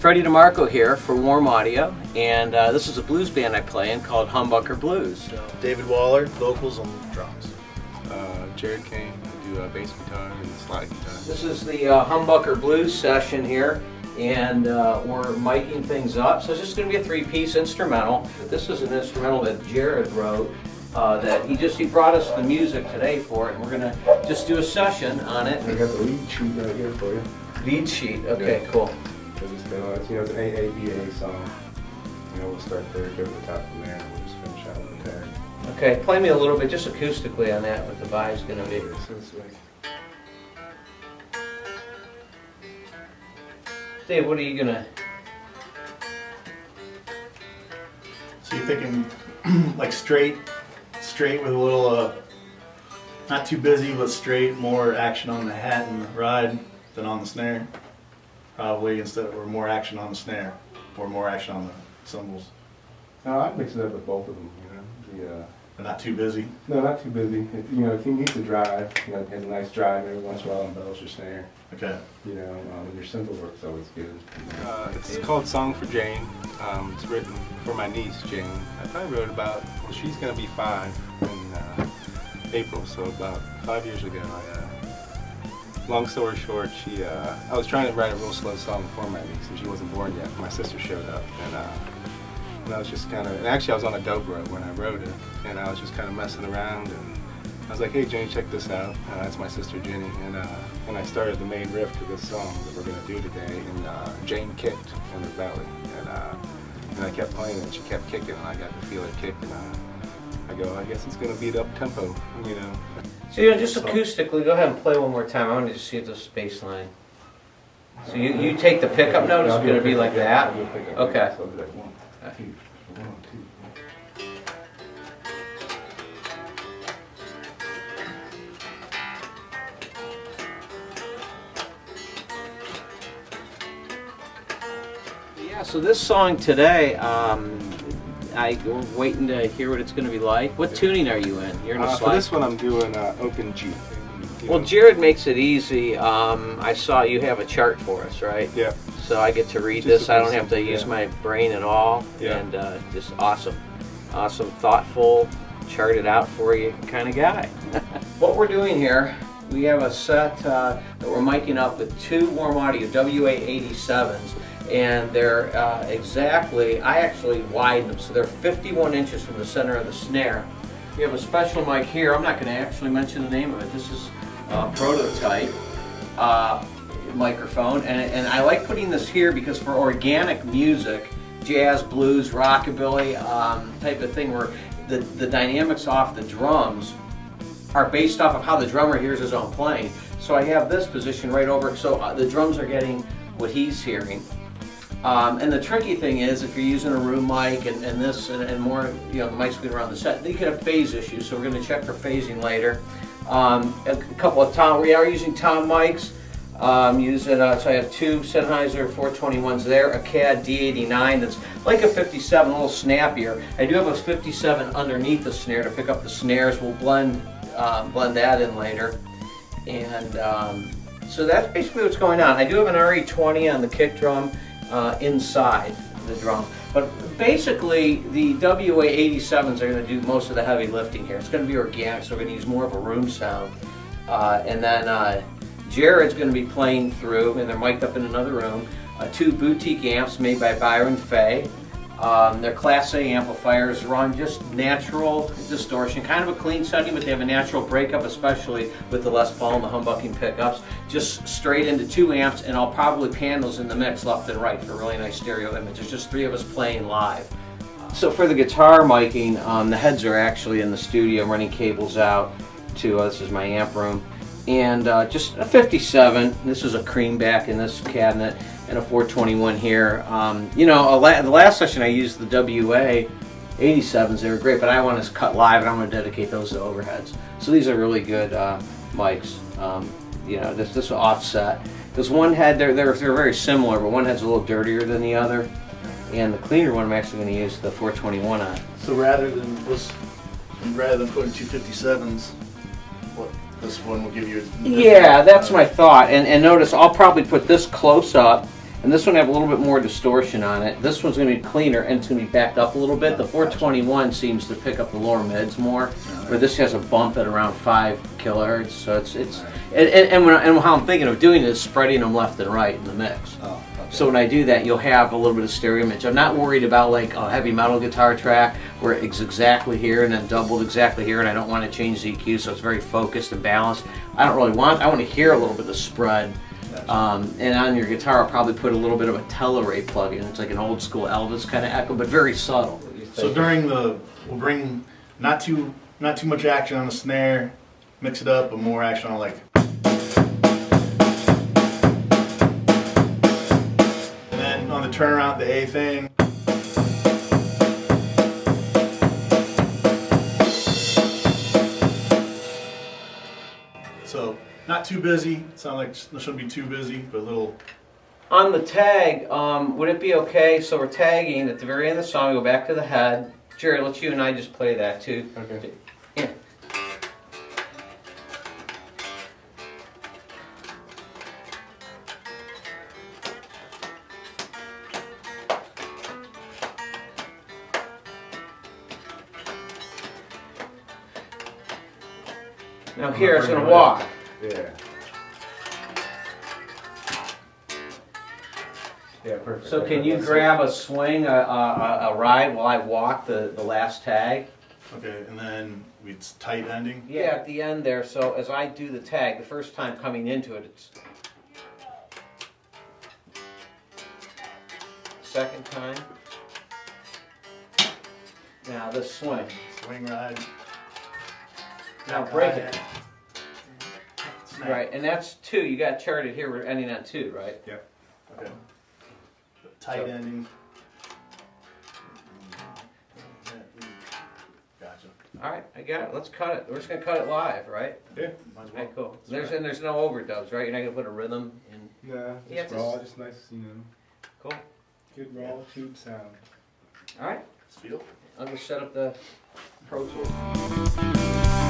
Freddie DeMarco here for Warm Audio, and this is a blues band I play in called Humbucker Blues. David Waller, vocals and drums. Jarod Kane, I do bass guitar and slide guitar. This is the Humbucker Blues session here, and we're miking things up. So it's just going to be a three-piece instrumental. This is an instrumental that Jarod wrote. That he brought us the music today for it, and we're gonna just do a session on it. I got the lead sheet right here for you. Lead sheet, okay, yeah. Cool. It's it's an AABA song. We'll start there, go to the top from there, and we'll just finish out with the tag. Okay, play me a little bit, just acoustically on that, what the vibe's gonna be. So it's like, Dave, what are you gonna? So you're thinking like straight with a little, not too busy, but straight, more action on the hat and the ride than on the snare. Probably or more action on the snare, or more action on the cymbals. no, I'd mix it up with both of them, But not too busy. No, not too busy. If you need to drive, have a nice drive every once in a while, embellish your snare. Okay. And your cymbal work's always good. It's called Song for Jane. It's written for my niece, Jane. I probably wrote she's going to be 5 in April, so about 5 years ago. Long story short, I was trying to write a real slow song for my niece, and she wasn't born yet. My sister showed up, and I was just and actually I was on a dobro when I wrote it, and I was just kind of messing around, and I was like, hey Jane, check this out. That's my sister Jenny, and I started the main riff to this song that we're going to do today, and Jane kicked in her belly, and I kept playing it, and she kept kicking, and I got to feel it kick, and I go, I guess it's going to be up tempo, So just acoustically, go ahead and play one more time. I want to just see if there's bass line. So you take the pickup note, it's going to be like that? Okay. So I'll do like 1, 2, 1, 2. Yeah, so this song today, I'm waiting to hear what it's going to be like. What tuning are you in? You're in a slide? For this one I'm doing open G. Well, Jarod makes it easy. I saw you have a chart for us, right? Yeah. So I get to read this. I don't have to use my brain at all. Yeah. And just awesome. Awesome, thoughtful, charted out for you kind of guy. What we're doing here, we have a set that we're miking up with 2 Warm Audio WA-87s. And they're I actually widened them, so they're 51 inches from the center of the snare. We have a special mic here. I'm not going to actually mention the name of it. This is a prototype microphone, and I like putting this here because for organic music, jazz, blues, rockabilly type of thing, where the dynamics off the drums are based off of how the drummer hears his own playing. So I have this position right over, so the drums are getting what he's hearing. And the tricky thing is, if you're using a room mic and this and more, the mics going around the set, you could have phase issues. So we're going to check for phasing later. A couple of we are using tom mics. So I have 2 Sennheiser 421s there, a CAD D89 that's like a 57, a little snappier. I do have a 57 underneath the snare to pick up the snares. We'll blend that in later. And so that's basically what's going on. I do have an RE20 on the kick drum. Inside the drum. But basically the WA-87s are going to do most of the heavy lifting here. It's going to be organic, so we're going to use more of a room sound. And then Jarod's going to be playing through, and they're mic'd up in another room, 2 boutique amps made by Byron Fay. They're Class A amplifiers, run just natural distortion, kind of a clean setting, but they have a natural breakup, especially with the Les Paul and the humbucking pickups. Just straight into 2 amps, and I'll probably pan those in the mix left and right for a really nice stereo image. There's just 3 of us playing live. So for the guitar miking, the heads are actually in the studio. I'm running cables out to, this is my amp room, and just a 57. This is a creamback in this cabinet, and a 421 here. The last session I used the WA-87s. They were great, but I want to cut live, and I'm going to dedicate those to overheads. So these are really good mics. This will offset. Because one head, they're very similar, but one head's a little dirtier than the other. And the cleaner one, I'm actually going to use the 421 on. So rather than putting 2 57s, this one will give you. Yeah, that's my thought. And notice I'll probably put this close up And this one have a little bit more distortion on it. This one's going to be cleaner and it's going to be backed up a little bit. The 421 seems to pick up the lower mids more, where this has a bump at around 5 kilohertz. So and how I'm thinking of doing it is spreading them left and right in the mix. Oh, okay. So when I do that, you'll have a little bit of stereo image. I'm not worried about like a heavy metal guitar track where it's exactly here and then doubled exactly here, and I don't want to change the EQ, so it's very focused and balanced. I want to hear a little bit of spread. And on your guitar, I'll probably put a little bit of a Teleray plug-in. It's like an old school Elvis kind of echo, but very subtle. So we'll bring not too much action on the snare, mix it up, but more action on like. And then on the turnaround, the A thing. So not too busy. It's not like it shouldn't be too busy, but a little. On the tag, would it be okay? So we're tagging at the very end of the song. We go back to the head. Jerry, let you and I just play that too. Okay. Yeah. Now here it's going to walk. Yeah. Yeah, perfect. So can you grab a swing, a ride while I walk the last tag? Okay, and then it's tight ending. Yeah, at the end there. So as I do the tag, the first time coming into it, it's second time. Now the swing. Swing ride. Now break it. Snap. Right, and that's 2. You got charted here. We're ending on 2, right? Yep. Okay. Tight ending. Gotcha. All right, I got it. Let's cut it. We're just gonna cut it live, right? Yeah. Might as well. Okay, cool. There's no overdubs, right? You're not gonna put a rhythm in. Nah, Yeah, just raw, just nice, Cool. good raw tube sound. All right, Let's feel. I'm gonna set up the Pro Tool.